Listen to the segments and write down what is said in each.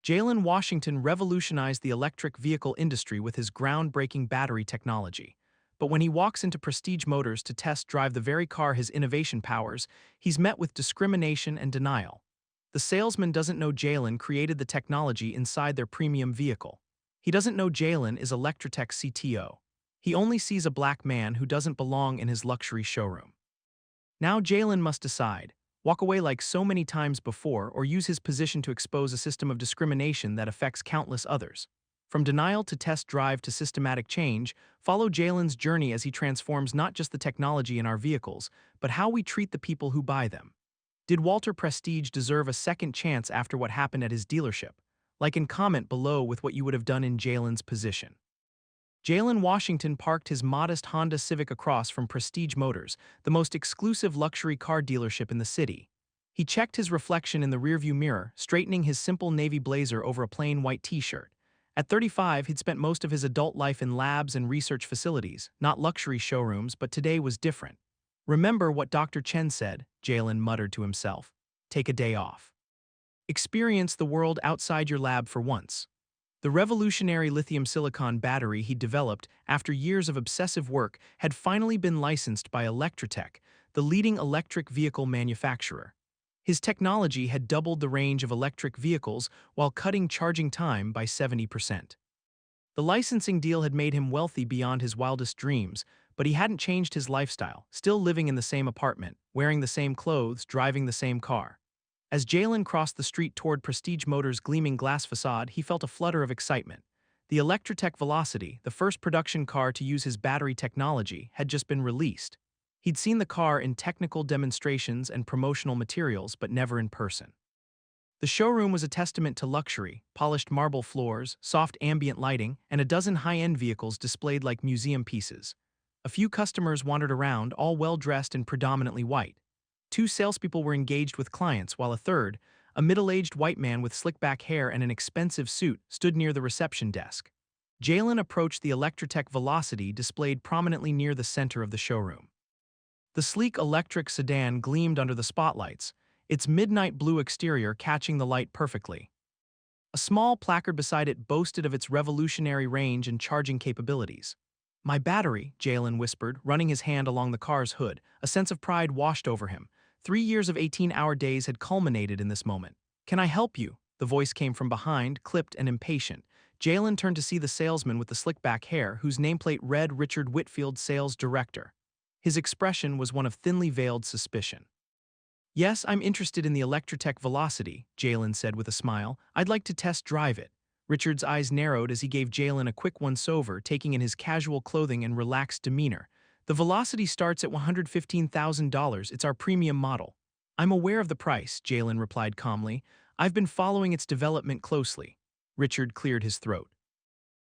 Jaylen Washington revolutionized the electric vehicle industry with his groundbreaking battery technology. But when he walks into Prestige Motors to test drive the very car his innovation powers, he's met with discrimination and denial. The salesman doesn't know Jaylen created the technology inside their premium vehicle. He doesn't know Jaylen is ElectraTech CTO. He only sees a black man who doesn't belong in his luxury showroom. Now Jaylen must decide, walk away like so many times before, or use his position to expose a system of discrimination that affects countless others. From denial to test drive to systematic change, follow Jaylen's journey as he transforms not just the technology in our vehicles, but how we treat the people who buy them. Did Walter Prestige deserve a second chance after what happened at his dealership? Like and comment below with what you would have done in Jaylen's position. Jaylen Washington parked his modest Honda Civic across from Prestige Motors, the most exclusive luxury car dealership in the city. He checked his reflection in the rearview mirror, straightening his simple navy blazer over a plain white t-shirt. At 35, he'd spent most of his adult life in labs and research facilities, not luxury showrooms, but today was different. Remember what Dr. Chen said, Jaylen muttered to himself. Take a day off. Experience the world outside your lab for once. The revolutionary lithium-silicon battery he developed after years of obsessive work had finally been licensed by ElectraTech, the leading electric vehicle manufacturer. His technology had doubled the range of electric vehicles while cutting charging time by 70%. The licensing deal had made him wealthy beyond his wildest dreams, but he hadn't changed his lifestyle, still living in the same apartment, wearing the same clothes, driving the same car. As Jaylen crossed the street toward Prestige Motors' gleaming glass facade, he felt a flutter of excitement. The ElectraTech Velocity, the first production car to use his battery technology, had just been released. He'd seen the car in technical demonstrations and promotional materials, but never in person. The showroom was a testament to luxury: polished marble floors, soft ambient lighting, and a dozen high-end vehicles displayed like museum pieces. A few customers wandered around, all well-dressed and predominantly white. Two salespeople were engaged with clients, while a third, a middle-aged white man with slick-back hair and an expensive suit, stood near the reception desk. Jaylen approached the ElectraTech Velocity displayed prominently near the center of the showroom. The sleek electric sedan gleamed under the spotlights, its midnight blue exterior catching the light perfectly. A small placard beside it boasted of its revolutionary range and charging capabilities. "My battery," Jaylen whispered, running his hand along the car's hood. A sense of pride washed over him. 3 years of 18-hour days had culminated in this moment. "Can I help you?" The voice came from behind, clipped and impatient. Jaylen turned to see the salesman with the slick-back hair, whose nameplate read Richard Whitfield, Sales Director. His expression was one of thinly veiled suspicion. "Yes, I'm interested in the ElectraTech Velocity," Jaylen said with a smile. "I'd like to test drive it." Richard's eyes narrowed as he gave Jaylen a quick once-over, taking in his casual clothing and relaxed demeanor. "The Velocity starts at $115,000. It's our premium model." "I'm aware of the price," Jaylen replied calmly. "I've been following its development closely." Richard cleared his throat.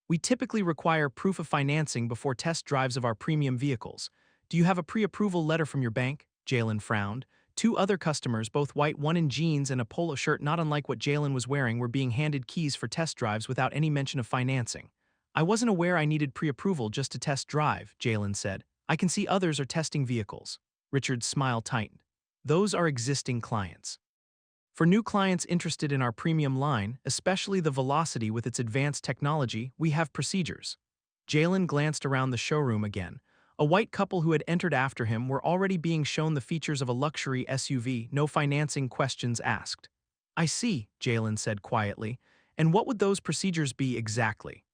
"We typically require proof of financing before test drives of our premium vehicles. Do you have a pre-approval letter from your bank?" Jaylen frowned. Two other customers, both white, one in jeans and a polo shirt not unlike what Jaylen was wearing, were being handed keys for test drives without any mention of financing. "I wasn't aware I needed pre-approval just to test drive," Jaylen said. "I can see others are testing vehicles." Richard's smile tightened. "Those are existing clients. For new clients interested in our premium line, especially the Velocity with its advanced technology, we have procedures." Jaylen glanced around the showroom again. A white couple who had entered after him were already being shown the features of a luxury SUV, no financing questions asked. "I see," Jaylen said quietly. "And what would those procedures be exactly?"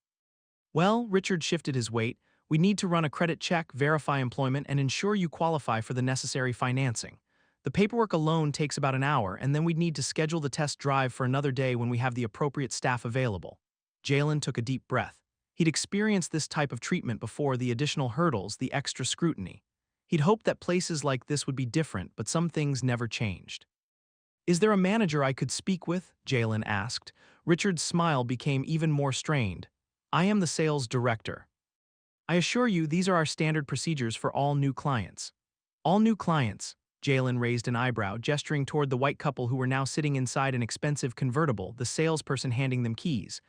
"Well," Richard shifted his weight, "we need to run a credit check, verify employment, and ensure you qualify for the necessary financing. The paperwork alone takes about an hour, and then we'd need to schedule the test drive for another day when we have the appropriate staff available." Jaylen took a deep breath. He'd experienced this type of treatment before: the additional hurdles, the extra scrutiny. He'd hoped that places like this would be different, but some things never changed. "Is there a manager I could speak with?" Jaylen asked. Richard's smile became even more strained. "I am the sales director. I assure you these are our standard procedures for all new clients." "All new clients?" Jaylen raised an eyebrow, gesturing toward the white couple who were now sitting inside an expensive convertible, the salesperson handing them keys.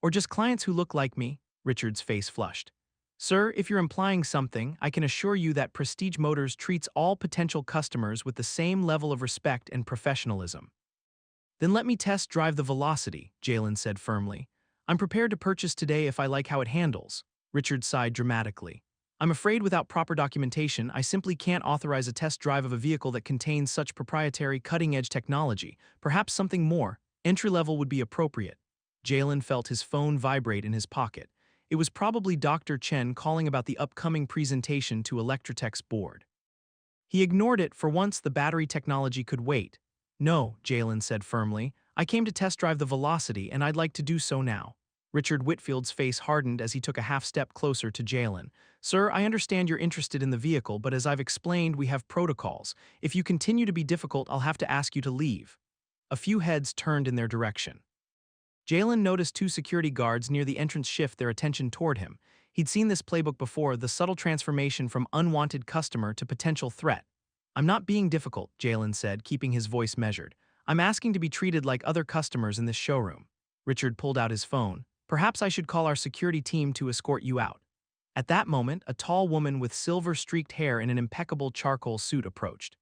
"Or just clients who look like me?" Richard's face flushed. "Sir, if you're implying something, I can assure you that Prestige Motors treats all potential customers with the same level of respect and professionalism." Then let me test drive the Velocity, Jaylen said firmly. I'm prepared to purchase today if I like how it handles. Richard sighed dramatically. I'm afraid without proper documentation, I simply can't authorize a test drive of a vehicle that contains such proprietary, cutting-edge technology. Perhaps something more, entry-level would be appropriate. Jaylen felt his phone vibrate in his pocket. It was probably Dr. Chen calling about the upcoming presentation to ElectraTech's board. He ignored it. For once, the battery technology could wait. No, Jaylen said firmly. I came to test drive the Velocity, and I'd like to do so now. Richard Whitfield's face hardened as he took a half-step closer to Jaylen. Sir, I understand you're interested in the vehicle, but as I've explained, we have protocols. If you continue to be difficult, I'll have to ask you to leave. A few heads turned in their direction. Jaylen noticed two security guards near the entrance shift their attention toward him. He'd seen this playbook before, the subtle transformation from unwanted customer to potential threat. I'm not being difficult, Jaylen said, keeping his voice measured. I'm asking to be treated like other customers in this showroom. Richard pulled out his phone. Perhaps I should call our security team to escort you out. At that moment, a tall woman with silver-streaked hair in an impeccable charcoal suit approached.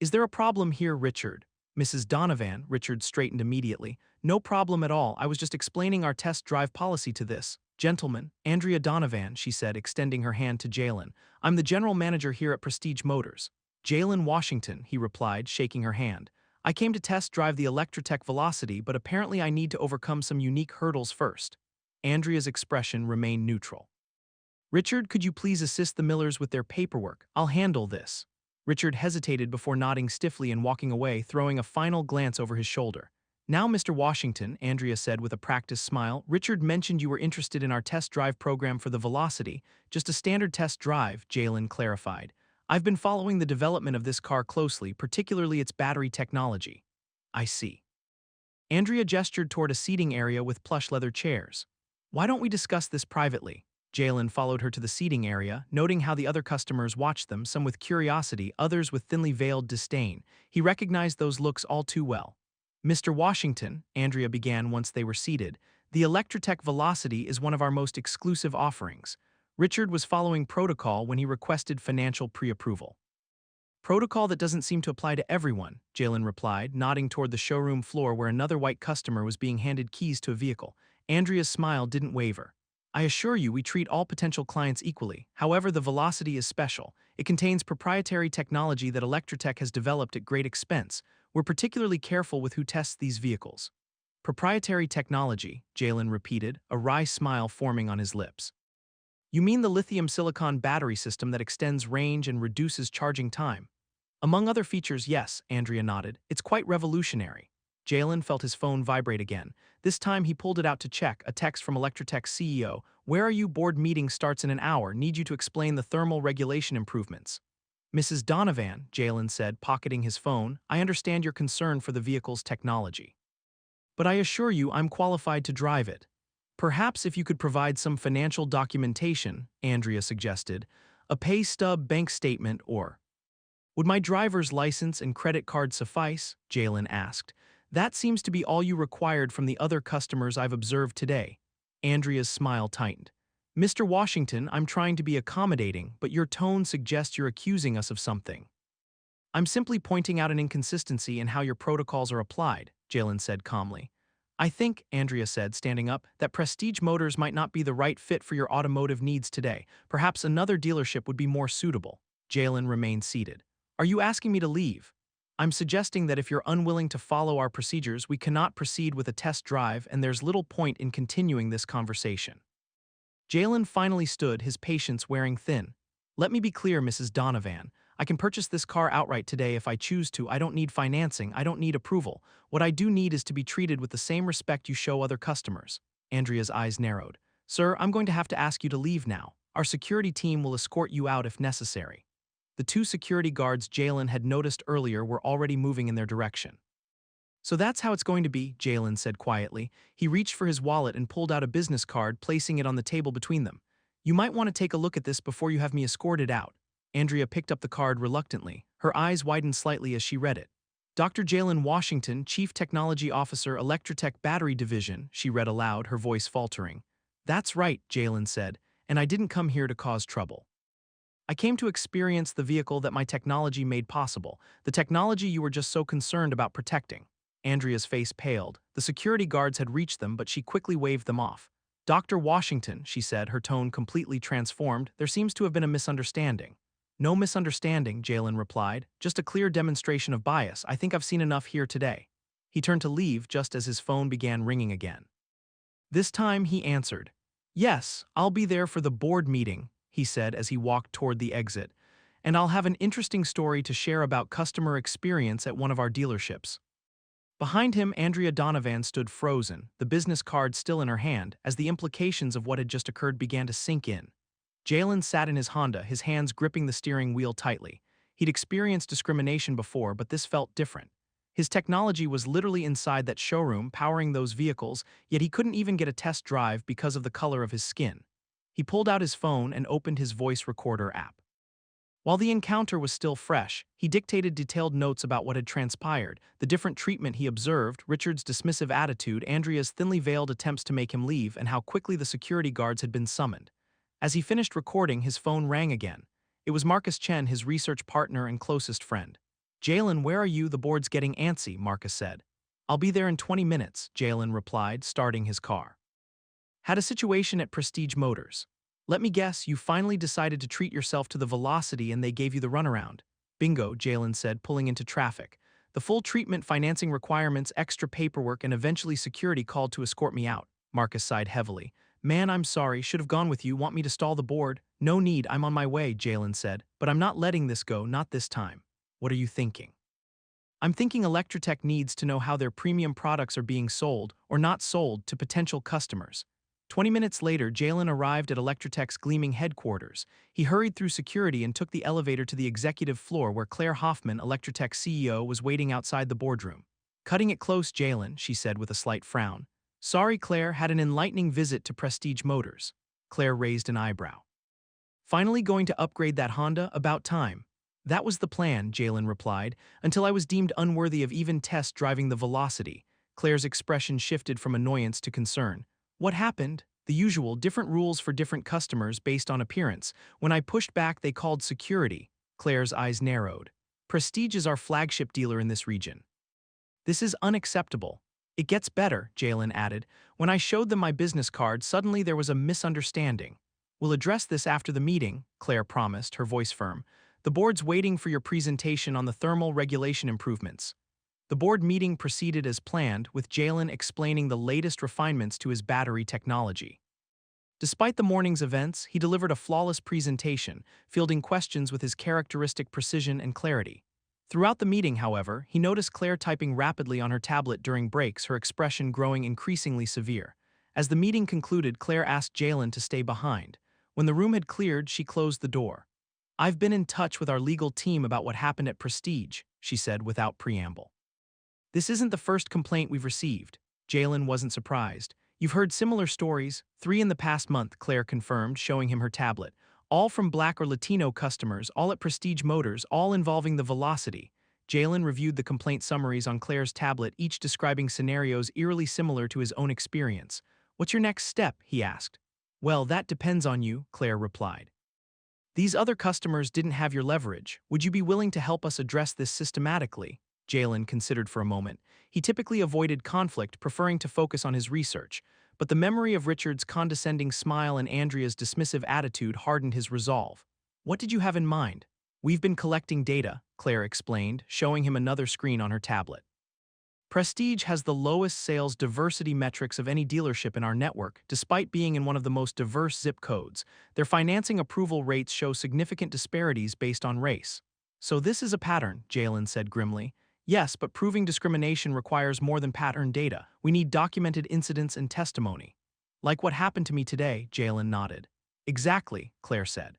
Is there a problem here, Richard? Mrs. Donovan, Richard straightened immediately. No problem at all, I was just explaining our test drive policy to this gentleman. Andrea Donovan, she said, extending her hand to Jaylen. I'm the general manager here at Prestige Motors. Jaylen Washington, he replied, shaking her hand. I came to test drive the ElectraTech Velocity, but apparently I need to overcome some unique hurdles first. Andrea's expression remained neutral. Richard, could you please assist the Millers with their paperwork? I'll handle this. Richard hesitated before nodding stiffly and walking away, throwing a final glance over his shoulder. Now, Mr. Washington, Andrea said with a practiced smile, Richard mentioned you were interested in our test drive program for the Velocity. Just a standard test drive, Jaylen clarified. I've been following the development of this car closely, particularly its battery technology. I see. Andrea gestured toward a seating area with plush leather chairs. Why don't we discuss this privately? Jaylen followed her to the seating area, noting how the other customers watched them, some with curiosity, others with thinly veiled disdain. He recognized those looks all too well. Mr. Washington, Andrea began once they were seated, the ElectraTech Velocity is one of our most exclusive offerings. Richard was following protocol when he requested financial pre-approval. Protocol that doesn't seem to apply to everyone, Jaylen replied, nodding toward the showroom floor where another white customer was being handed keys to a vehicle. Andrea's smile didn't waver. I assure you we treat all potential clients equally. However, the Velocity is special. It contains proprietary technology that ElectraTech has developed at great expense. We're particularly careful with who tests these vehicles. Proprietary technology, Jaylen repeated, a wry smile forming on his lips. You mean the lithium-silicon battery system that extends range and reduces charging time? Among other features, yes, Andrea nodded. It's quite revolutionary. Jaylen felt his phone vibrate again. This time he pulled it out to check, a text from ElectraTech's CEO. Where are you? Board meeting starts in an hour. Need you to explain the thermal regulation improvements. Mrs. Donovan, Jaylen said, pocketing his phone, I understand your concern for the vehicle's technology. But I assure you I'm qualified to drive it. Perhaps if you could provide some financial documentation, Andrea suggested, a pay stub, bank statement, or... Would my driver's license and credit card suffice? Jaylen asked. That seems to be all you required from the other customers I've observed today. Andrea's smile tightened. Mr. Washington, I'm trying to be accommodating, but your tone suggests you're accusing us of something. I'm simply pointing out an inconsistency in how your protocols are applied, Jaylen said calmly. I think, Andrea said, standing up, that Prestige Motors might not be the right fit for your automotive needs today. Perhaps another dealership would be more suitable. Jaylen remained seated. Are you asking me to leave? I'm suggesting that if you're unwilling to follow our procedures, we cannot proceed with a test drive, and there's little point in continuing this conversation. Jaylen finally stood, his patience wearing thin. Let me be clear, Mrs. Donovan. I can purchase this car outright today if I choose to. I don't need financing. I don't need approval. What I do need is to be treated with the same respect you show other customers. Andrea's eyes narrowed. Sir, I'm going to have to ask you to leave now. Our security team will escort you out if necessary. The two security guards Jaylen had noticed earlier were already moving in their direction. So that's how it's going to be, Jaylen said quietly. He reached for his wallet and pulled out a business card, placing it on the table between them. You might want to take a look at this before you have me escorted out. Andrea picked up the card reluctantly. Her eyes widened slightly as she read it. Dr. Jaylen Washington, Chief Technology Officer, ElectraTech Battery Division, she read aloud, her voice faltering. That's right, Jaylen said, and I didn't come here to cause trouble. I came to experience the vehicle that my technology made possible, the technology you were just so concerned about protecting. Andrea's face paled. The security guards had reached them, but she quickly waved them off. Dr. Washington, she said, her tone completely transformed, there seems to have been a misunderstanding. No misunderstanding, Jaylen replied. Just a clear demonstration of bias. I think I've seen enough here today. He turned to leave just as his phone began ringing again. This time he answered. Yes, I'll be there for the board meeting, he said as he walked toward the exit. And I'll have an interesting story to share about customer experience at one of our dealerships. Behind him, Andrea Donovan stood frozen, the business card still in her hand, as the implications of what had just occurred began to sink in. Jaylen sat in his Honda, his hands gripping the steering wheel tightly. He'd experienced discrimination before, but this felt different. His technology was literally inside that showroom, powering those vehicles, yet he couldn't even get a test drive because of the color of his skin. He pulled out his phone and opened his voice recorder app. While the encounter was still fresh, he dictated detailed notes about what had transpired, the different treatment he observed, Richard's dismissive attitude, Andrea's thinly veiled attempts to make him leave, and how quickly the security guards had been summoned. As he finished recording, his phone rang again. It was Marcus Chen, his research partner and closest friend. Jaylen, where are you? The board's getting antsy, Marcus said. I'll be there in 20 minutes, Jaylen replied, starting his car. Had a situation at Prestige Motors. Let me guess, you finally decided to treat yourself to the Velocity and they gave you the runaround. Bingo, Jaylen said, pulling into traffic. The full treatment, financing requirements, extra paperwork, and eventually security called to escort me out. Marcus sighed heavily. Man, I'm sorry, should have gone with you. Want me to stall the board? No need, I'm on my way, Jaylen said. But I'm not letting this go, not this time. What are you thinking? I'm thinking ElectraTech needs to know how their premium products are being sold or not sold to potential customers. 20 minutes later, Jaylen arrived at ElectraTech's gleaming headquarters. He hurried through security and took the elevator to the executive floor where Claire Hoffman, ElectraTech's CEO, was waiting outside the boardroom. Cutting it close, Jaylen, she said with a slight frown. Sorry, Claire, had an enlightening visit to Prestige Motors. Claire raised an eyebrow. Finally going to upgrade that Honda? About time. That was the plan, Jaylen replied, until I was deemed unworthy of even test driving the Velocity. Claire's expression shifted from annoyance to concern. What happened? The usual, different rules for different customers based on appearance. When I pushed back, they called security. Claire's eyes narrowed. Prestige is our flagship dealer in this region. This is unacceptable. It gets better, Jaylen added. When I showed them my business card, suddenly there was a misunderstanding. We'll address this after the meeting, Claire promised, her voice firm. The board's waiting for your presentation on the thermal regulation improvements. The board meeting proceeded as planned, with Jaylen explaining the latest refinements to his battery technology. Despite the morning's events, he delivered a flawless presentation, fielding questions with his characteristic precision and clarity. Throughout the meeting, however, he noticed Claire typing rapidly on her tablet during breaks, her expression growing increasingly severe. As the meeting concluded, Claire asked Jaylen to stay behind. When the room had cleared, she closed the door. I've been in touch with our legal team about what happened at Prestige, she said without preamble. This isn't the first complaint we've received. Jaylen wasn't surprised. You've heard similar stories, 3 in the past month, Claire confirmed, showing him her tablet. All from Black or Latino customers, all at Prestige Motors, all involving the Velocity. Jaylen reviewed the complaint summaries on Claire's tablet, each describing scenarios eerily similar to his own experience. What's your next step? He asked. Well, that depends on you, Claire replied. These other customers didn't have your leverage. Would you be willing to help us address this systematically? Jaylen considered for a moment. He typically avoided conflict, preferring to focus on his research, but the memory of Richard's condescending smile and Andrea's dismissive attitude hardened his resolve. What did you have in mind? We've been collecting data, Claire explained, showing him another screen on her tablet. Prestige has the lowest sales diversity metrics of any dealership in our network, despite being in one of the most diverse zip codes. Their financing approval rates show significant disparities based on race. So this is a pattern, Jaylen said grimly. Yes, but proving discrimination requires more than pattern data. We need documented incidents and testimony. Like what happened to me today, Jaylen nodded. Exactly, Claire said.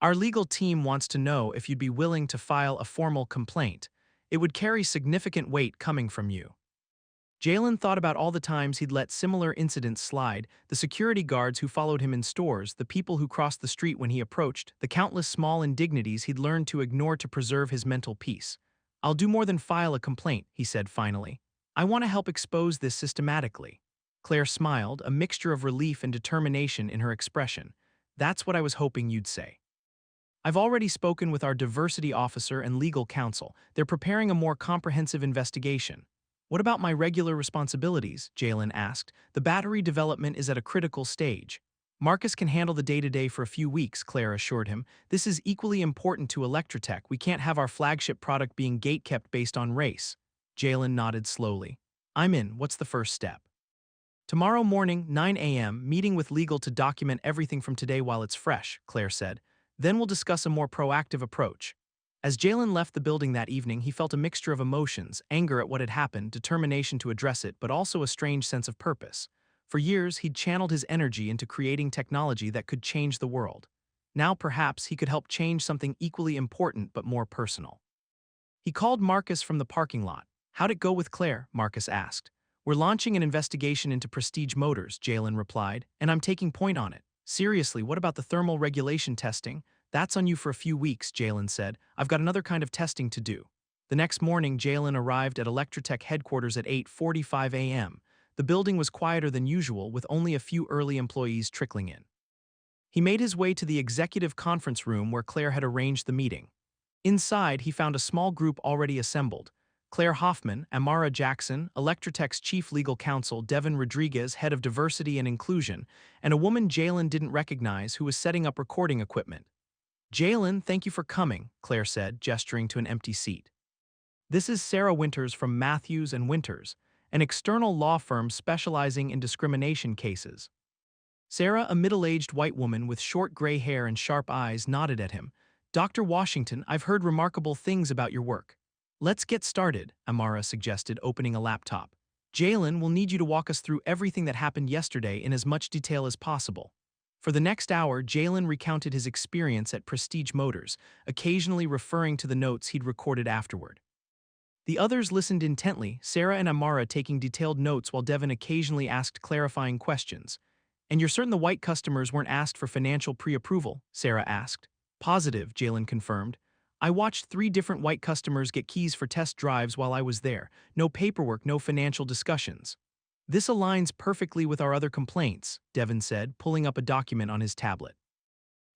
Our legal team wants to know if you'd be willing to file a formal complaint. It would carry significant weight coming from you. Jaylen thought about all the times he'd let similar incidents slide, the security guards who followed him in stores, the people who crossed the street when he approached, the countless small indignities he'd learned to ignore to preserve his mental peace. I'll do more than file a complaint, he said finally. I want to help expose this systematically. Claire smiled, a mixture of relief and determination in her expression. That's what I was hoping you'd say. I've already spoken with our diversity officer and legal counsel. They're preparing a more comprehensive investigation. What about my regular responsibilities? Jaylen asked. The battery development is at a critical stage. Marcus can handle the day-to-day for a few weeks, Claire assured him. This is equally important to ElectraTech. We can't have our flagship product being gatekept based on race. Jaylen nodded slowly. I'm in. What's the first step? Tomorrow morning, 9 a.m., meeting with legal to document everything from today while it's fresh, Claire said. Then we'll discuss a more proactive approach. As Jaylen left the building that evening, he felt a mixture of emotions, anger at what had happened, determination to address it, but also a strange sense of purpose. For years, he'd channeled his energy into creating technology that could change the world. Now, perhaps, he could help change something equally important but more personal. He called Marcus from the parking lot. How'd it go with Claire? Marcus asked. We're launching an investigation into Prestige Motors, Jaylen replied, and I'm taking point on it. Seriously, what about the thermal regulation testing? That's on you for a few weeks, Jaylen said. I've got another kind of testing to do. The next morning, Jaylen arrived at ElectraTech headquarters at 8:45 a.m. The building was quieter than usual, with only a few early employees trickling in. He made his way to the executive conference room where Claire had arranged the meeting. Inside, he found a small group already assembled. Claire Hoffman, Amara Jackson, ElectraTech's chief legal counsel Devin Rodriguez, head of diversity and inclusion, and a woman Jaylen didn't recognize who was setting up recording equipment. Jaylen, thank you for coming, Claire said, gesturing to an empty seat. This is Sarah Winters from Matthews and Winters, an external law firm specializing in discrimination cases. Sarah, a middle-aged white woman with short gray hair and sharp eyes, nodded at him. Dr. Washington, I've heard remarkable things about your work. Let's get started, Amara suggested, opening a laptop. Jaylen will need you to walk us through everything that happened yesterday in as much detail as possible. For the next hour, Jaylen recounted his experience at Prestige Motors, occasionally referring to the notes he'd recorded afterward. The others listened intently, Sarah and Amara taking detailed notes while Devin occasionally asked clarifying questions. And you're certain the white customers weren't asked for financial pre-approval? Sarah asked. Positive, Jaylen confirmed. I watched 3 different white customers get keys for test drives while I was there. No paperwork, no financial discussions. This aligns perfectly with our other complaints, Devin said, pulling up a document on his tablet.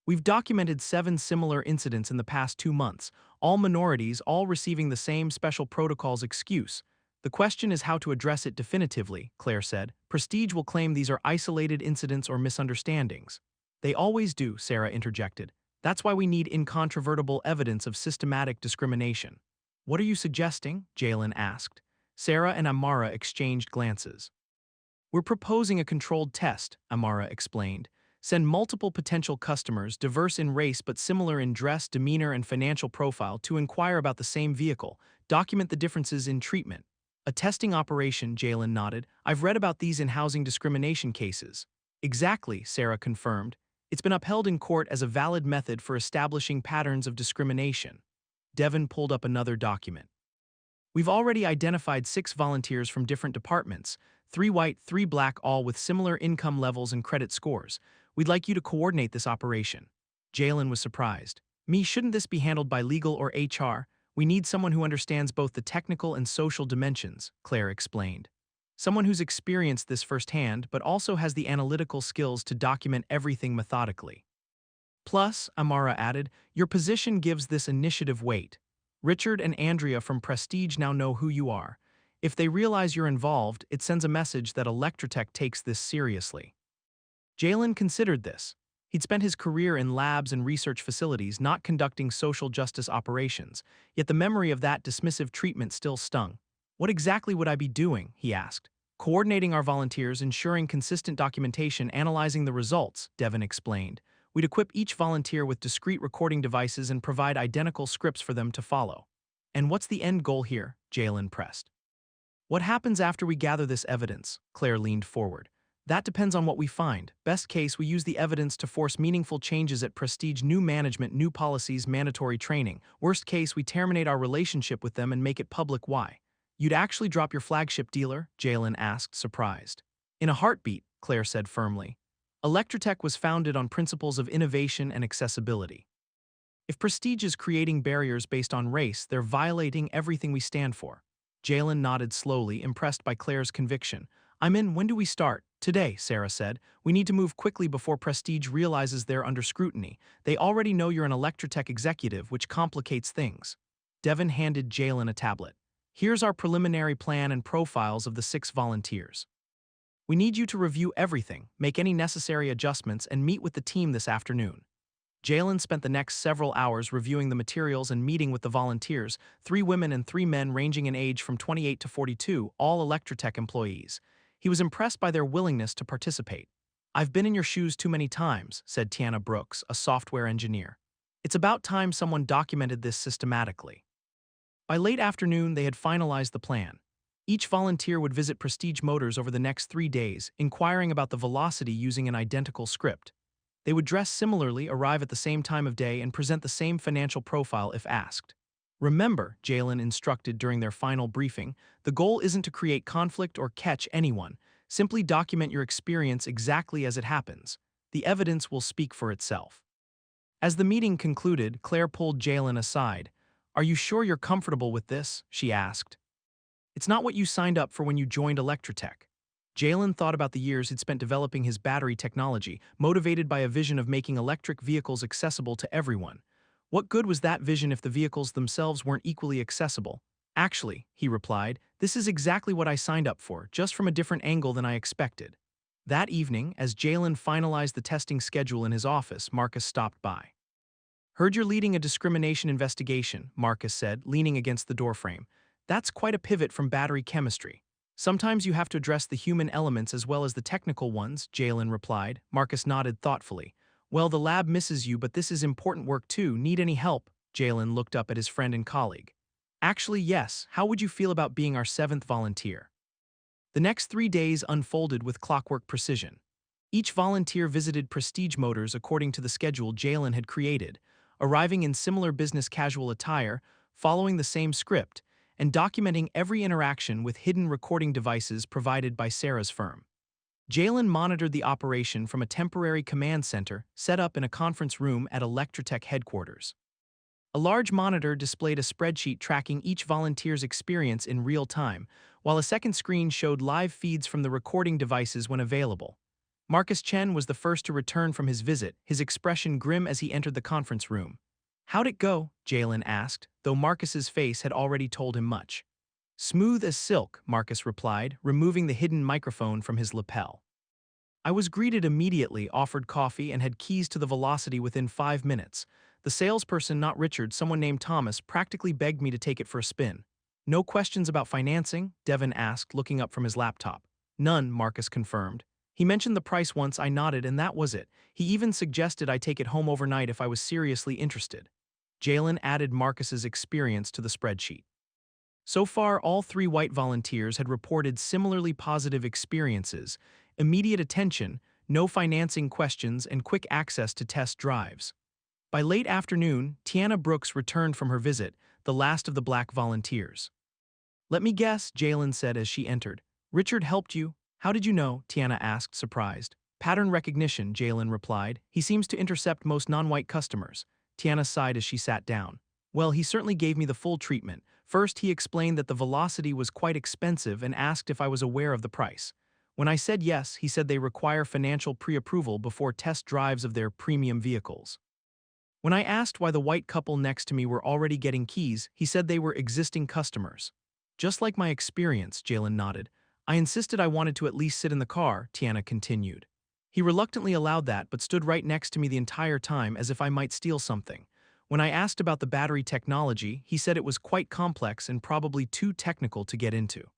We've documented 7 similar incidents in the past 2 months, all minorities, all receiving the same special protocols excuse. The question is how to address it definitively, Claire said. Prestige will claim these are isolated incidents or misunderstandings. They always do, Sarah interjected. That's why we need incontrovertible evidence of systematic discrimination. What are you suggesting? Jaylen asked. Sarah and Amara exchanged glances. We're proposing a controlled test, Amara explained. Send multiple potential customers, diverse in race but similar in dress, demeanor, and financial profile, to inquire about the same vehicle, document the differences in treatment. A testing operation, Jaylen nodded. I've read about these in housing discrimination cases. Exactly, Sarah confirmed. It's been upheld in court as a valid method for establishing patterns of discrimination. Devin pulled up another document. We've already identified 6 volunteers from different departments, 3 white, 3 black, all with similar income levels and credit scores. We'd like you to coordinate this operation. Jaylen was surprised. Me, shouldn't this be handled by legal or HR? We need someone who understands both the technical and social dimensions, Claire explained. Someone who's experienced this firsthand but also has the analytical skills to document everything methodically. Plus, Amara added, your position gives this initiative weight. Richard and Andrea from Prestige now know who you are. If they realize you're involved, it sends a message that ElectraTech takes this seriously. Jaylen considered this. He'd spent his career in labs and research facilities, not conducting social justice operations, yet the memory of that dismissive treatment still stung. What exactly would I be doing? He asked. Coordinating our volunteers, ensuring consistent documentation, analyzing the results, Devin explained. We'd equip each volunteer with discrete recording devices and provide identical scripts for them to follow. And what's the end goal here? Jaylen pressed. What happens after we gather this evidence? Claire leaned forward. That depends on what we find. Best case, we use the evidence to force meaningful changes at Prestige, new management, new policies, mandatory training. Worst case, we terminate our relationship with them and make it public. Why? You'd actually drop your flagship dealer? Jaylen asked, surprised. In a heartbeat, Claire said firmly. ElectraTech was founded on principles of innovation and accessibility. If Prestige is creating barriers based on race, they're violating everything we stand for. Jaylen nodded slowly, impressed by Claire's conviction. I'm in. When do we start? Today, Sarah said. We need to move quickly before Prestige realizes they're under scrutiny. They already know you're an ElectraTech executive, which complicates things. Devin handed Jaylen a tablet. Here's our preliminary plan and profiles of the 6 volunteers. We need you to review everything, make any necessary adjustments, and meet with the team this afternoon. Jaylen spent the next several hours reviewing the materials and meeting with the volunteers, 3 women and 3 men ranging in age from 28 to 42, all ElectraTech employees. He was impressed by their willingness to participate. "I've been in your shoes too many times," said Tiana Brooks, a software engineer. "It's about time someone documented this systematically." By late afternoon, they had finalized the plan. Each volunteer would visit Prestige Motors over the next 3 days, inquiring about the velocity using an identical script. They would dress similarly, arrive at the same time of day, and present the same financial profile if asked. "Remember," Jaylen instructed during their final briefing, "the goal isn't to create conflict or catch anyone. Simply document your experience exactly as it happens. The evidence will speak for itself." As the meeting concluded, Claire pulled Jaylen aside. "Are you sure you're comfortable with this?" she asked. "It's not what you signed up for when you joined ElectraTech." Jaylen thought about the years he'd spent developing his battery technology, motivated by a vision of making electric vehicles accessible to everyone. What good was that vision if the vehicles themselves weren't equally accessible? "Actually," he replied, "this is exactly what I signed up for, just from a different angle than I expected." That evening, as Jaylen finalized the testing schedule in his office, Marcus stopped by. "Heard you're leading a discrimination investigation," Marcus said, leaning against the doorframe. "That's quite a pivot from battery chemistry." "Sometimes you have to address the human elements as well as the technical ones," Jaylen replied. Marcus nodded thoughtfully. "Well, the lab misses you, but this is important work too. Need any help?" Jaylen looked up at his friend and colleague. "Actually, yes. How would you feel about being our 7th volunteer?" The next 3 days unfolded with clockwork precision. Each volunteer visited Prestige Motors according to the schedule Jaylen had created, arriving in similar business casual attire, following the same script, and documenting every interaction with hidden recording devices provided by Sarah's firm. Jaylen monitored the operation from a temporary command center set up in a conference room at ElectraTech headquarters. A large monitor displayed a spreadsheet tracking each volunteer's experience in real time, while a second screen showed live feeds from the recording devices when available. Marcus Chen was the first to return from his visit, his expression grim as he entered the conference room. "How'd it go?" Jaylen asked, though Marcus's face had already told him much. "Smooth as silk," Marcus replied, removing the hidden microphone from his lapel. "I was greeted immediately, offered coffee, and had keys to the Velocity within 5 minutes. The salesperson, not Richard, someone named Thomas, practically begged me to take it for a spin." "No questions about financing?" Devin asked, looking up from his laptop. "None," Marcus confirmed. "He mentioned the price once, I nodded, and that was it. He even suggested I take it home overnight if I was seriously interested." Jaylen added Marcus's experience to the spreadsheet. So far, all 3 white volunteers had reported similarly positive experiences: immediate attention, no financing questions, and quick access to test drives. By late afternoon, Tiana Brooks returned from her visit, the last of the black volunteers. "Let me guess," Jaylen said as she entered. "Richard helped you?" "How did you know?" Tiana asked, surprised. "Pattern recognition," Jaylen replied. "He seems to intercept most non-white customers." Tiana sighed as she sat down. "Well, he certainly gave me the full treatment. First, he explained that the Velocity was quite expensive and asked if I was aware of the price. When I said yes, he said they require financial pre-approval before test drives of their premium vehicles. When I asked why the white couple next to me were already getting keys, he said they were existing customers." "Just like my experience," Jaylen nodded. "I insisted I wanted to at least sit in the car," Tiana continued. "He reluctantly allowed that but stood right next to me the entire time as if I might steal something. When I asked about the battery technology, he said it was quite complex and probably too technical to get into."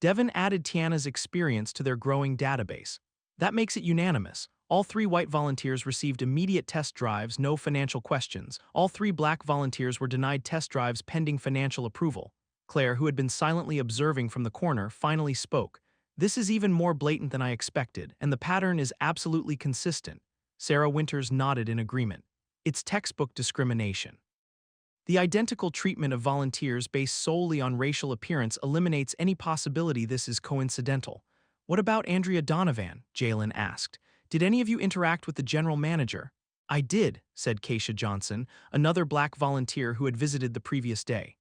Devin added Tiana's experience to their growing database. "That makes it unanimous. All 3 white volunteers received immediate test drives, no financial questions. All 3 black volunteers were denied test drives pending financial approval." Claire, who had been silently observing from the corner, finally spoke. "This is even more blatant than I expected, and the pattern is absolutely consistent." Sarah Winters nodded in agreement. "It's textbook discrimination. The identical treatment of volunteers based solely on racial appearance eliminates any possibility this is coincidental." "What about Andrea Donovan?" Jaylen asked. "Did any of you interact with the general manager?" "I did," said Keisha Johnson, another black volunteer who had visited the previous day.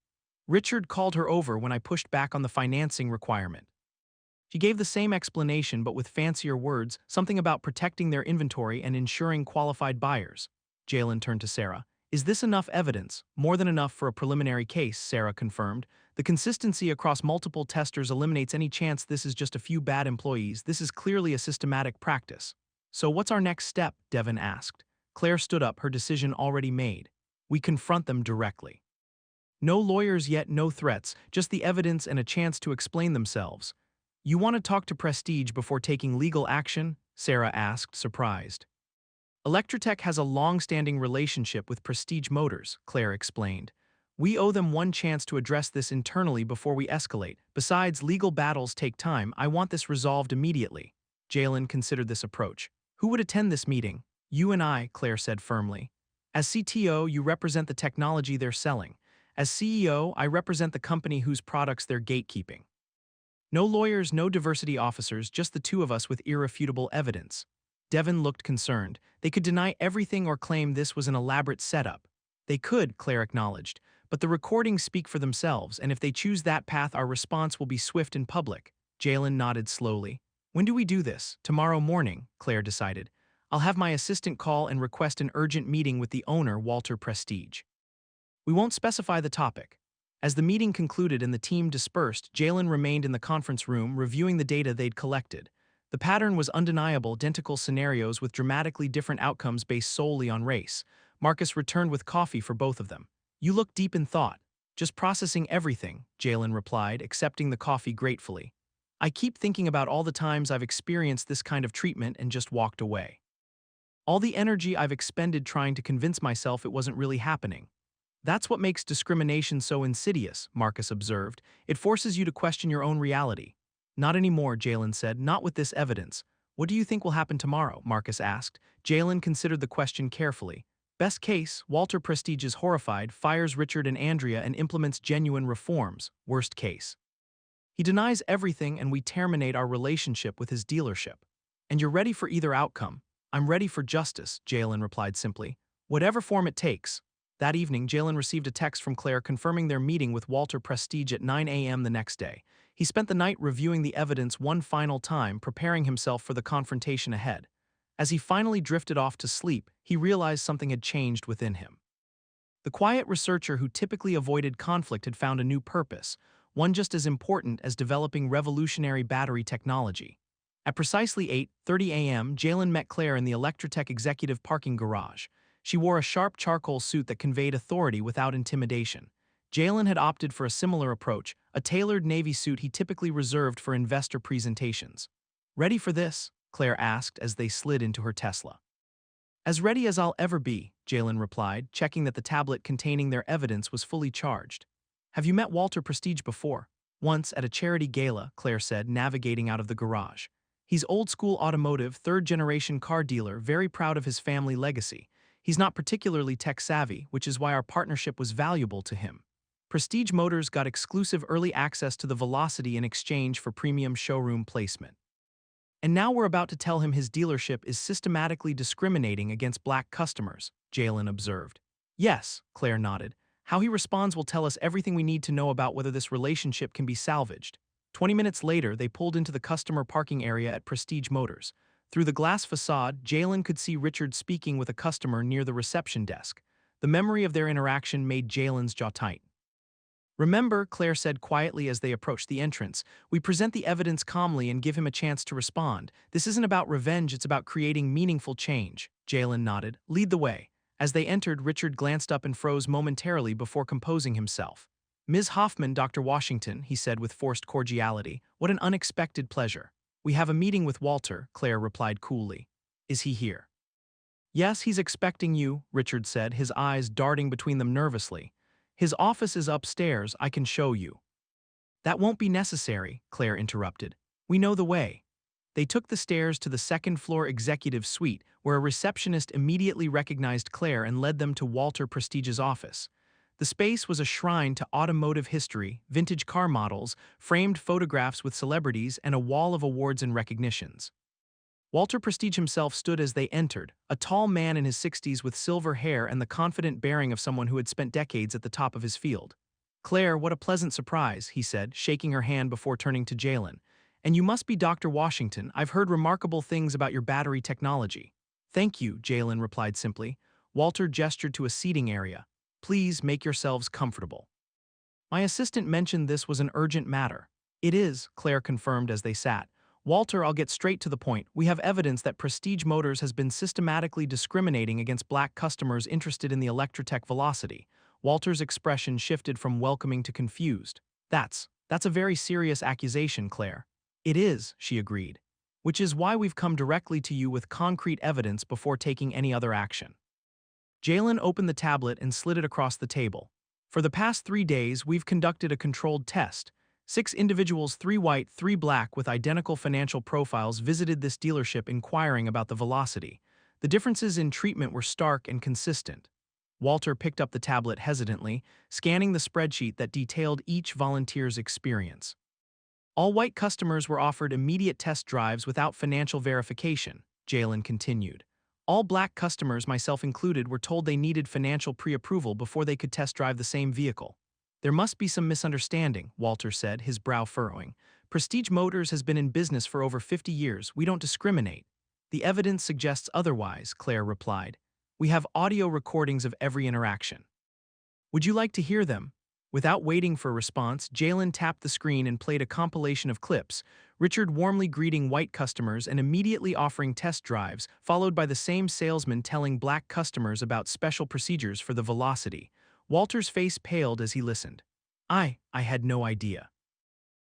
"Richard called her over when I pushed back on the financing requirement. She gave the same explanation but with fancier words, something about protecting their inventory and ensuring qualified buyers." Jaylen turned to Sarah. Is this enough evidence? More than enough for a preliminary case, Sarah confirmed. The consistency across multiple testers eliminates any chance this is just a few bad employees. This is clearly a systematic practice. So what's our next step? Devin asked. Claire stood up, her decision already made. We confront them directly. No lawyers yet, no threats, just the evidence and a chance to explain themselves. You want to talk to Prestige before taking legal action? Sarah asked, surprised. ElectraTech has a long-standing relationship with Prestige Motors, Claire explained. We owe them one chance to address this internally before we escalate. Besides, legal battles take time. I want this resolved immediately. Jaylen considered this approach. Who would attend this meeting? You and I, Claire said firmly. As CTO, you represent the technology they're selling. As CEO, I represent the company whose products they're gatekeeping. No lawyers, no diversity officers, just the two of us with irrefutable evidence. Devin looked concerned. They could deny everything or claim this was an elaborate setup. They could, Claire acknowledged, but the recordings speak for themselves, and if they choose that path, our response will be swift and public. Jaylen nodded slowly. When do we do this? Tomorrow morning, Claire decided. I'll have my assistant call and request an urgent meeting with the owner, Walter Prestige. We won't specify the topic. As the meeting concluded and the team dispersed, Jaylen remained in the conference room reviewing the data they'd collected. The pattern was undeniable, identical scenarios with dramatically different outcomes based solely on race. Marcus returned with coffee for both of them. You look deep in thought. Just processing everything, Jaylen replied, accepting the coffee gratefully. I keep thinking about all the times I've experienced this kind of treatment and just walked away. All the energy I've expended trying to convince myself it wasn't really happening. That's what makes discrimination so insidious, Marcus observed. It forces you to question your own reality. Not anymore, Jaylen said, not with this evidence. What do you think will happen tomorrow? Marcus asked. Jaylen considered the question carefully. Best case, Walter Prestige is horrified, fires Richard and Andrea and implements genuine reforms. Worst case. He denies everything and we terminate our relationship with his dealership. And you're ready for either outcome. I'm ready for justice, Jaylen replied simply. Whatever form it takes. That evening, Jaylen received a text from Claire confirming their meeting with Walter Prestige at 9 a.m. the next day. He spent the night reviewing the evidence one final time, preparing himself for the confrontation ahead. As he finally drifted off to sleep, he realized something had changed within him. The quiet researcher who typically avoided conflict had found a new purpose, one just as important as developing revolutionary battery technology. At precisely 8:30 a.m., Jaylen met Claire in the ElectraTech executive parking garage. She wore a sharp charcoal suit that conveyed authority without intimidation. Jaylen had opted for a similar approach, a tailored navy suit he typically reserved for investor presentations. Ready for this? Claire asked as they slid into her Tesla. As ready as I'll ever be, Jaylen replied, checking that the tablet containing their evidence was fully charged. Have you met Walter Prestige before? Once, at a charity gala, Claire said, navigating out of the garage. He's old-school automotive, third-generation car dealer, very proud of his family legacy. He's not particularly tech-savvy, which is why our partnership was valuable to him. Prestige Motors got exclusive early access to the Velocity in exchange for premium showroom placement. And now we're about to tell him his dealership is systematically discriminating against black customers, Jaylen observed. Yes, Claire nodded. How he responds will tell us everything we need to know about whether this relationship can be salvaged. 20 minutes later, they pulled into the customer parking area at Prestige Motors. Through the glass facade, Jaylen could see Richard speaking with a customer near the reception desk. The memory of their interaction made Jaylen's jaw tight. Remember, Claire said quietly as they approached the entrance, we present the evidence calmly and give him a chance to respond. This isn't about revenge, it's about creating meaningful change. Jaylen nodded. Lead the way. As they entered, Richard glanced up and froze momentarily before composing himself. Ms. Hoffman, Dr. Washington, he said with forced cordiality. What an unexpected pleasure. We have a meeting with Walter, Claire replied coolly. Is he here? Yes, he's expecting you, Richard said, his eyes darting between them nervously. His office is upstairs, I can show you. That won't be necessary, Claire interrupted. We know the way. They took the stairs to the second-floor executive suite, where a receptionist immediately recognized Claire and led them to Walter Prestige's office. The space was a shrine to automotive history, vintage car models, framed photographs with celebrities, and a wall of awards and recognitions. Walter Prestige himself stood as they entered, a tall man in his 60s with silver hair and the confident bearing of someone who had spent decades at the top of his field. Claire, what a pleasant surprise, he said, shaking her hand before turning to Jaylen. And you must be Dr. Washington. I've heard remarkable things about your battery technology. Thank you, Jaylen replied simply. Walter gestured to a seating area. "Please make yourselves comfortable." My assistant mentioned this was an urgent matter. "It is," Claire confirmed as they sat. "Walter, I'll get straight to the point. We have evidence that Prestige Motors has been systematically discriminating against black customers interested in the ElectraTech Velocity." Walter's expression shifted from welcoming to confused. That's a very serious accusation, Claire." "It is," she agreed. "Which is why we've come directly to you with concrete evidence before taking any other action." Jaylen opened the tablet and slid it across the table. "For the past 3 days, we've conducted a controlled test. 6 individuals, 3 white, 3 black, with identical financial profiles visited this dealership inquiring about the Velocity. The differences in treatment were stark and consistent." Walter picked up the tablet hesitantly, scanning the spreadsheet that detailed each volunteer's experience. "All white customers were offered immediate test drives without financial verification," Jaylen continued. "All black customers, myself included, were told they needed financial pre-approval before they could test drive the same vehicle." "There must be some misunderstanding," Walter said, his brow furrowing. "Prestige Motors has been in business for over 50 years. We don't discriminate." "The evidence suggests otherwise," Claire replied. "We have audio recordings of every interaction." "Would you like to hear them?" Without waiting for a response, Jaylen tapped the screen and played a compilation of clips. Richard warmly greeting white customers and immediately offering test drives, followed by the same salesman telling black customers about special procedures for the Velocity. Walter's face paled as he listened. I had no idea."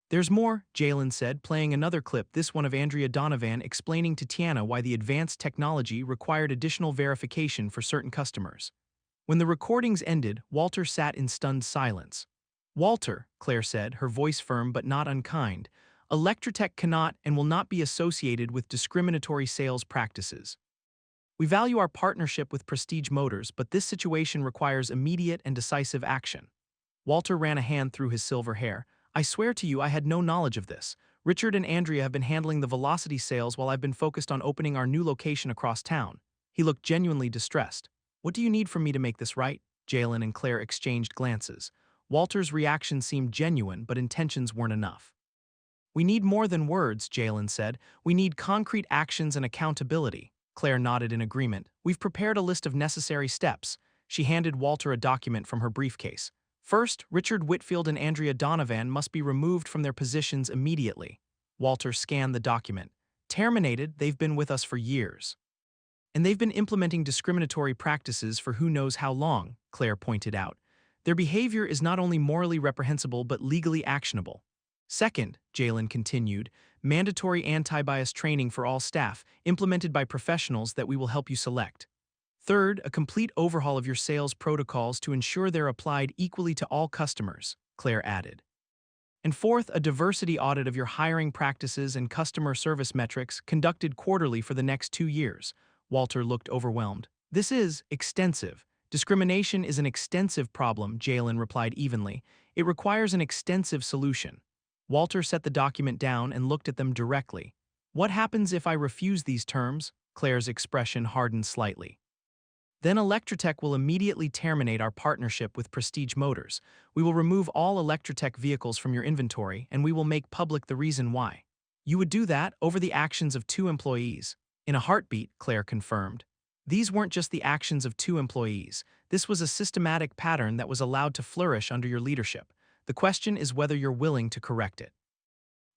"There's more," Jaylen said, playing another clip, this one of Andrea Donovan explaining to Tiana why the advanced technology required additional verification for certain customers. When the recordings ended, Walter sat in stunned silence. "Walter," Claire said, her voice firm but not unkind, "ElectraTech cannot and will not be associated with discriminatory sales practices. We value our partnership with Prestige Motors, but this situation requires immediate and decisive action." Walter ran a hand through his silver hair. "I swear to you I had no knowledge of this. Richard and Andrea have been handling the Velocity sales while I've been focused on opening our new location across town." He looked genuinely distressed. "What do you need from me to make this right?" Jaylen and Claire exchanged glances. Walter's reaction seemed genuine, but intentions weren't enough. "We need more than words," Jaylen said. "We need concrete actions and accountability." Claire nodded in agreement. "We've prepared a list of necessary steps." She handed Walter a document from her briefcase. "First, Richard Whitfield and Andrea Donovan must be removed from their positions immediately." Walter scanned the document. "Terminated, they've been with us for years. And they've been implementing discriminatory practices for who knows how long," Claire pointed out. "Their behavior is not only morally reprehensible but legally actionable." "Second," Jaylen continued, "mandatory anti-bias training for all staff, implemented by professionals that we will help you select. Third, a complete overhaul of your sales protocols to ensure they're applied equally to all customers," Claire added. "And fourth, a diversity audit of your hiring practices and customer service metrics conducted quarterly for the next 2 years." Walter looked overwhelmed. "This is extensive. Discrimination is an extensive problem," Jaylen replied evenly. "It requires an extensive solution." Walter set the document down and looked at them directly. "What happens if I refuse these terms?" Claire's expression hardened slightly. "Then ElectraTech will immediately terminate our partnership with Prestige Motors. We will remove all ElectraTech vehicles from your inventory, and we will make public the reason why." "You would do that over the actions of 2 employees?" "In a heartbeat," Claire confirmed. "These weren't just the actions of 2 employees. This was a systematic pattern that was allowed to flourish under your leadership. The question is whether you're willing to correct it."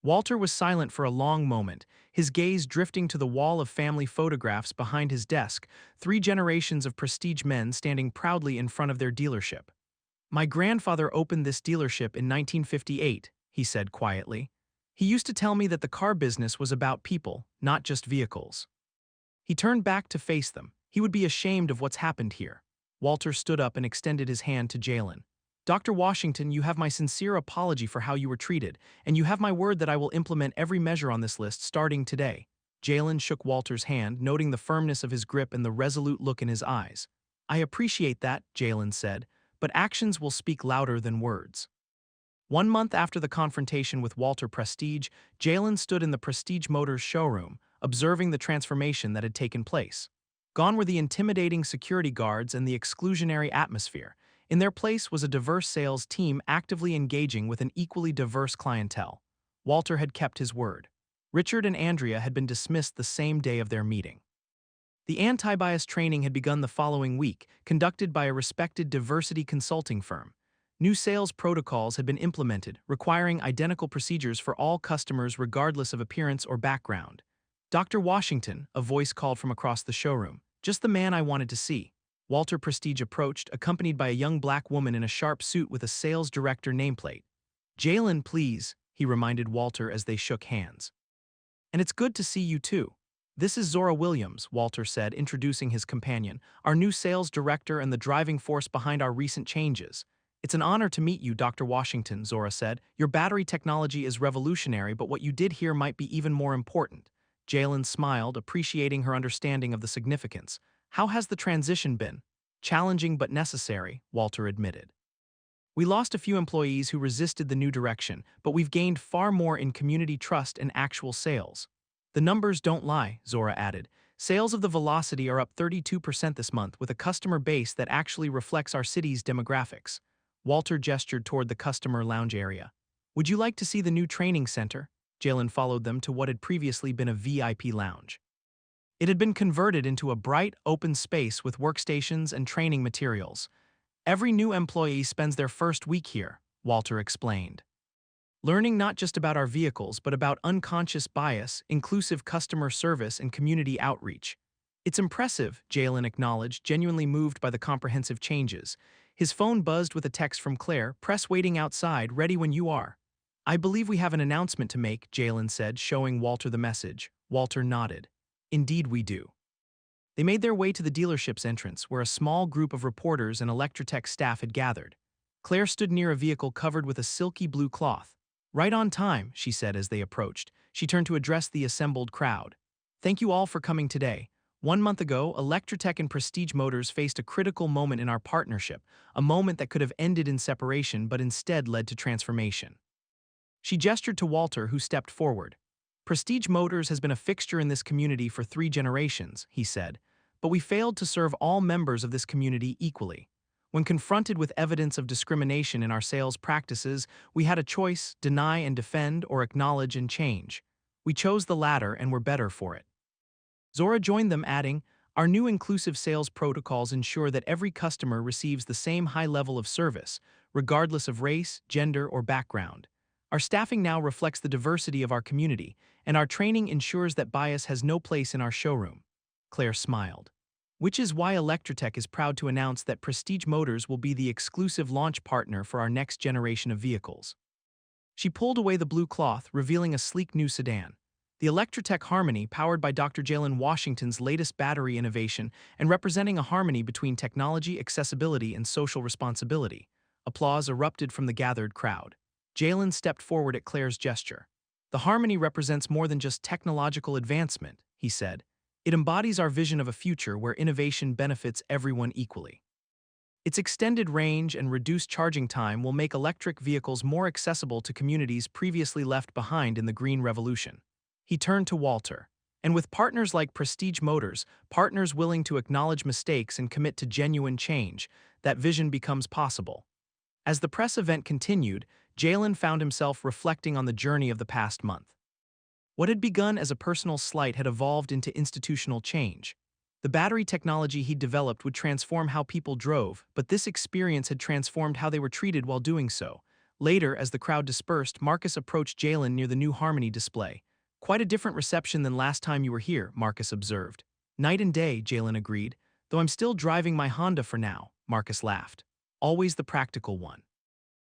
Walter was silent for a long moment, his gaze drifting to the wall of family photographs behind his desk, 3 generations of Prestige men standing proudly in front of their dealership. "My grandfather opened this dealership in 1958, he said quietly. "He used to tell me that the car business was about people, not just vehicles." He turned back to face them. He would be ashamed of what's happened here. Walter stood up and extended his hand to Jaylen. "Dr. Washington, you have my sincere apology for how you were treated, and you have my word that I will implement every measure on this list starting today." Jaylen shook Walter's hand, noting the firmness of his grip and the resolute look in his eyes. "I appreciate that," Jaylen said, "but actions will speak louder than words." 1 month after the confrontation with Walter Prestige, Jaylen stood in the Prestige Motors showroom, observing the transformation that had taken place. Gone were the intimidating security guards and the exclusionary atmosphere. In their place was a diverse sales team actively engaging with an equally diverse clientele. Walter had kept his word. Richard and Andrea had been dismissed the same day of their meeting. The anti-bias training had begun the following week, conducted by a respected diversity consulting firm. New sales protocols had been implemented, requiring identical procedures for all customers regardless of appearance or background. Dr. Washington, a voice called from across the showroom. Just the man I wanted to see. Walter Prestige approached, accompanied by a young black woman in a sharp suit with a sales director nameplate. Jaylen, please, he reminded Walter as they shook hands. And it's good to see you too. This is Zora Williams, Walter said, introducing his companion, our new sales director and the driving force behind our recent changes. It's an honor to meet you, Dr. Washington, Zora said. Your battery technology is revolutionary, but what you did here might be even more important. Jaylen smiled, appreciating her understanding of the significance. How has the transition been? Challenging but necessary, Walter admitted. We lost a few employees who resisted the new direction, but we've gained far more in community trust and actual sales. The numbers don't lie, Zora added. Sales of the Velocity are up 32% this month with a customer base that actually reflects our city's demographics. Walter gestured toward the customer lounge area. Would you like to see the new training center? Jaylen followed them to what had previously been a VIP lounge. It had been converted into a bright, open space with workstations and training materials. Every new employee spends their first week here, Walter explained. Learning not just about our vehicles, but about unconscious bias, inclusive customer service, and community outreach. It's impressive, Jaylen acknowledged, genuinely moved by the comprehensive changes. His phone buzzed with a text from Claire, press waiting outside, ready when you are. I believe we have an announcement to make, Jaylen said, showing Walter the message. Walter nodded. Indeed we do. They made their way to the dealership's entrance, where a small group of reporters and ElectraTech staff had gathered. Claire stood near a vehicle covered with a silky blue cloth. Right on time, she said as they approached. She turned to address the assembled crowd. Thank you all for coming today. 1 month ago, ElectraTech and Prestige Motors faced a critical moment in our partnership, a moment that could have ended in separation but instead led to transformation. She gestured to Walter, who stepped forward. Prestige Motors has been a fixture in this community for 3 generations, he said, but we failed to serve all members of this community equally. When confronted with evidence of discrimination in our sales practices, we had a choice: deny and defend or acknowledge and change. We chose the latter and were better for it. Zora joined them, adding, our new inclusive sales protocols ensure that every customer receives the same high level of service, regardless of race, gender, or background. Our staffing now reflects the diversity of our community, and our training ensures that bias has no place in our showroom. Claire smiled. Which is why ElectraTech is proud to announce that Prestige Motors will be the exclusive launch partner for our next generation of vehicles. She pulled away the blue cloth, revealing a sleek new sedan. The ElectraTech Harmony, powered by Dr. Jaylen Washington's latest battery innovation and representing a harmony between technology, accessibility, and social responsibility. Applause erupted from the gathered crowd. Jaylen stepped forward at Claire's gesture. The Harmony represents more than just technological advancement, he said. It embodies our vision of a future where innovation benefits everyone equally. Its extended range and reduced charging time will make electric vehicles more accessible to communities previously left behind in the green revolution. He turned to Walter. And with partners like Prestige Motors, partners willing to acknowledge mistakes and commit to genuine change, that vision becomes possible. As the press event continued, Jaylen found himself reflecting on the journey of the past month. What had begun as a personal slight had evolved into institutional change. The battery technology he'd developed would transform how people drove, but this experience had transformed how they were treated while doing so. Later, as the crowd dispersed, Marcus approached Jaylen near the new Harmony display. Quite a different reception than last time you were here, Marcus observed. Night and day, Jaylen agreed. Though I'm still driving my Honda for now, Marcus laughed. Always the practical one.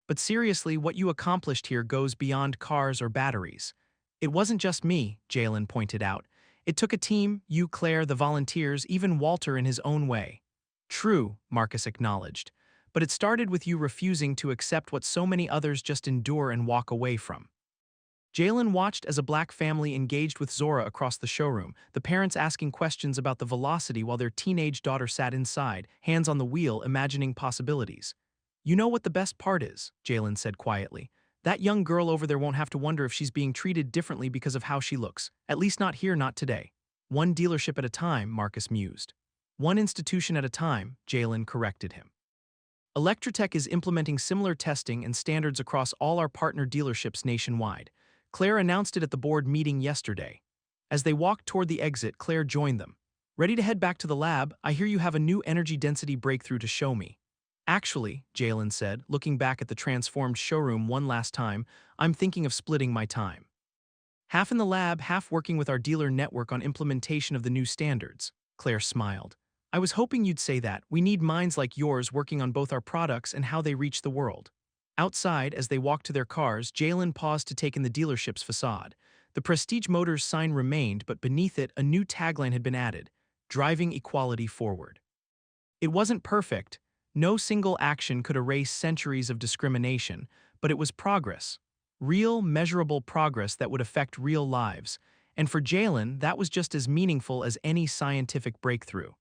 But seriously, what you accomplished here goes beyond cars or batteries. It wasn't just me, Jaylen pointed out. It took a team, you, Claire, the volunteers, even Walter in his own way. True, Marcus acknowledged. But it started with you refusing to accept what so many others just endure and walk away from. Jaylen watched as a black family engaged with Zora across the showroom, the parents asking questions about the Velocity while their teenage daughter sat inside, hands on the wheel, imagining possibilities. You know what the best part is, Jaylen said quietly. That young girl over there won't have to wonder if she's being treated differently because of how she looks. At least not here, not today. One dealership at a time, Marcus mused. One institution at a time, Jaylen corrected him. ElectraTech is implementing similar testing and standards across all our partner dealerships nationwide. Claire announced it at the board meeting yesterday. As they walked toward the exit, Claire joined them. Ready to head back to the lab? I hear you have a new energy density breakthrough to show me. Actually, Jaylen said, looking back at the transformed showroom one last time, I'm thinking of splitting my time. Half in the lab, half working with our dealer network on implementation of the new standards. Claire smiled. I was hoping you'd say that. We need minds like yours working on both our products and how they reach the world. Outside, as they walked to their cars, Jaylen paused to take in the dealership's facade. The Prestige Motors sign remained, but beneath it, a new tagline had been added: driving equality forward. It wasn't perfect. No single action could erase centuries of discrimination, but it was progress. Real, measurable progress that would affect real lives. And for Jaylen, that was just as meaningful as any scientific breakthrough.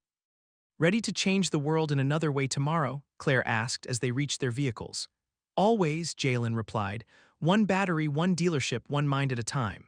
Ready to change the world in another way tomorrow? Claire asked as they reached their vehicles. Always, Jaylen replied. One battery, one dealership, one mind at a time.